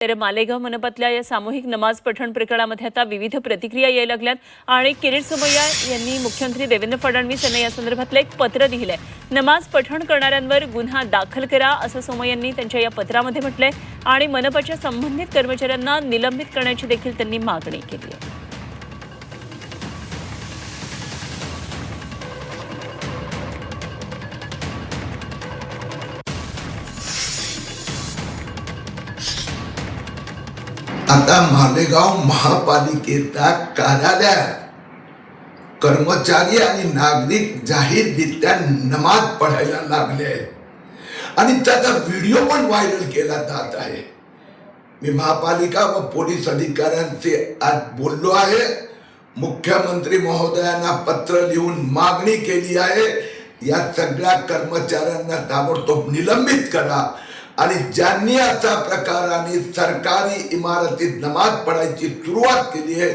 तर मालेगाव मनपातल्या या सामूहिक नमाज पठण प्रकरणामध्ये आता विविध प्रतिक्रिया यायला लागल्यात आणि किरीट सोमय्या यांनी मुख्यमंत्री देवेंद्र फडणवीस यांना या संदर्भातलं एक पत्र दिलंय। नमाज पठण करणाऱ्यांवर गुन्हा दाखल करा असं सोमय्यांनी त्यांच्या या पत्रामध्ये म्हटलंय आणि मनपाच्या संबंधित कर्मचाऱ्यांना निलंबित करण्याची देखील त्यांनी मागणी केली आहे। आता मालेगाव महापालिकेच्या कार्यालयात कर्मचारी आणि नागरिक जाहीररित्या नमाज पढायला लागले आहेत आणि त्याचा व्हिडिओ पण व्हायरल केला जात आहे। मी महापालिका व पोलीस अधिकाऱ्यांचे आज बोललो आहे। मुख्यमंत्री महोदयांना पत्र लिहून मागणी केली आहे, या सगळ्या कर्मचाऱ्यांना ताबडतोब निलंबित करा आणि ज्यांनी अशा प्रकाराने सरकारी इमारतीत नमाज पढायची सुरुवात केली आहे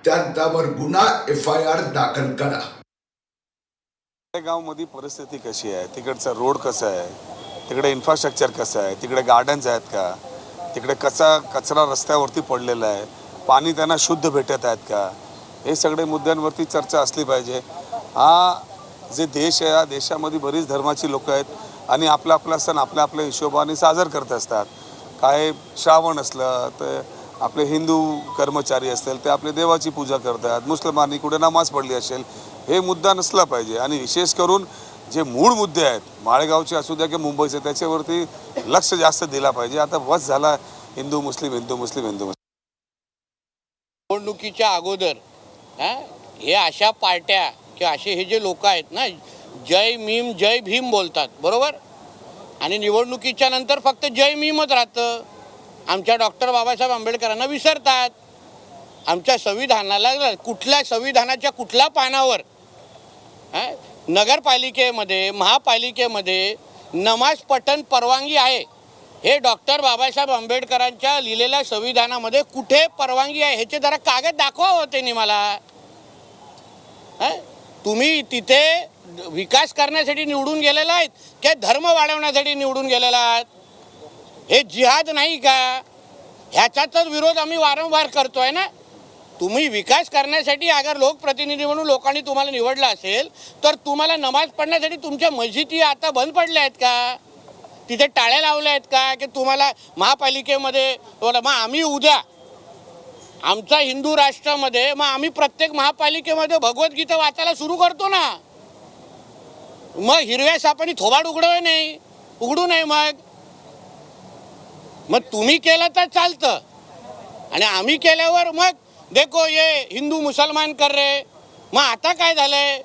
त्यांच्यावर गुन्हा FIR दाखल करा। गावामध्ये परिस्थिती कशी आहे, तिकडचा रोड कसा आहे, तिकडे इन्फ्रास्ट्रक्चर कसं आहे, तिकडे गार्डन्स आहेत का, तिकडे कचरा रस्त्यावरती पडलेला आहे, पाणी त्यांना शुद्ध भेटत आहेत का, हे सगळे मुद्द्यांवरती चर्चा असली पाहिजे। हा जे देश आहे, या देशामध्ये बरीच धर्माची लोक आहेत आणि आपला आपला सण आपल्या हिशोबाने साजर करत असतात। काय श्रावण असलं तर आपले हिंदू कर्मचारी असतील ते आपले देवाची पूजा करतात, मुस्लिमांनी कुठे नमाज पडली असेल, हे मुद्दा नसला पाहिजे। आणि विशेष करून जे मूळ मुद्दे आहेत माळेगावचे असू द्या की मुंबईचे, त्याच्यावरती लक्ष जास्त दिला पाहिजे। आता बस झाला हिंदू मुस्लिम हिंदू मुस्लिम हिंदू मुस्लिम। निवडणुकीच्या अगोदर हे अशा पार्ट्या किंवा असे हे जे लोक आहेत ना, जय मीम जय भीम बोलतात, बरोबर, आणि निवडणुकीच्या नंतर फक्त जय मीमच राहतं। आमच्या डॉक्टर बाबासाहेब आंबेडकरांना विसरतात। आमच्या संविधानाला कुठल्या संविधानाच्या कुठल्या पानावर नगरपालिकेमध्ये महापालिकेमध्ये नमाज पठण परवानगी आहे, हे डॉक्टर बाबासाहेब आंबेडकरांच्या लिहिलेल्या संविधानामध्ये कुठे परवानगी आहे ह्याचे जरा कागद दाखवा होते मला। तुम्ही तिथे विकास करण्यासाठी निवडून गेलेला आहेत की धर्म वाढवण्यासाठी निवडून गेलेला आहात? हे जिहाद नाही का? ह्याचाच विरोध आम्ही वारंवार करतोय ना। तुम्ही विकास करण्यासाठी अगर लोकप्रतिनिधी म्हणून लोकांनी तुम्हाला निवडलं असेल तर तुम्हाला नमाज पढण्यासाठी तुमच्या मस्जिदी आता बंद पडल्या आहेत का? तिथे टाळ्या लावल्या आहेत का की तुम्हाला महापालिकेमध्ये मग आम्ही उद्या आमचा हिंदू राष्ट्रामध्ये मग आम्ही प्रत्येक महापालिकेमध्ये भगवद्गीता वाचायला सुरू करतो ना। मग हिरव्या सापाने थोबाड उघडू नये मग तुम्ही केलं तर चालतं आणि आम्ही केल्यावर मग देखो ये हिंदू मुसलमान कर रे। मग आता काय झालंय?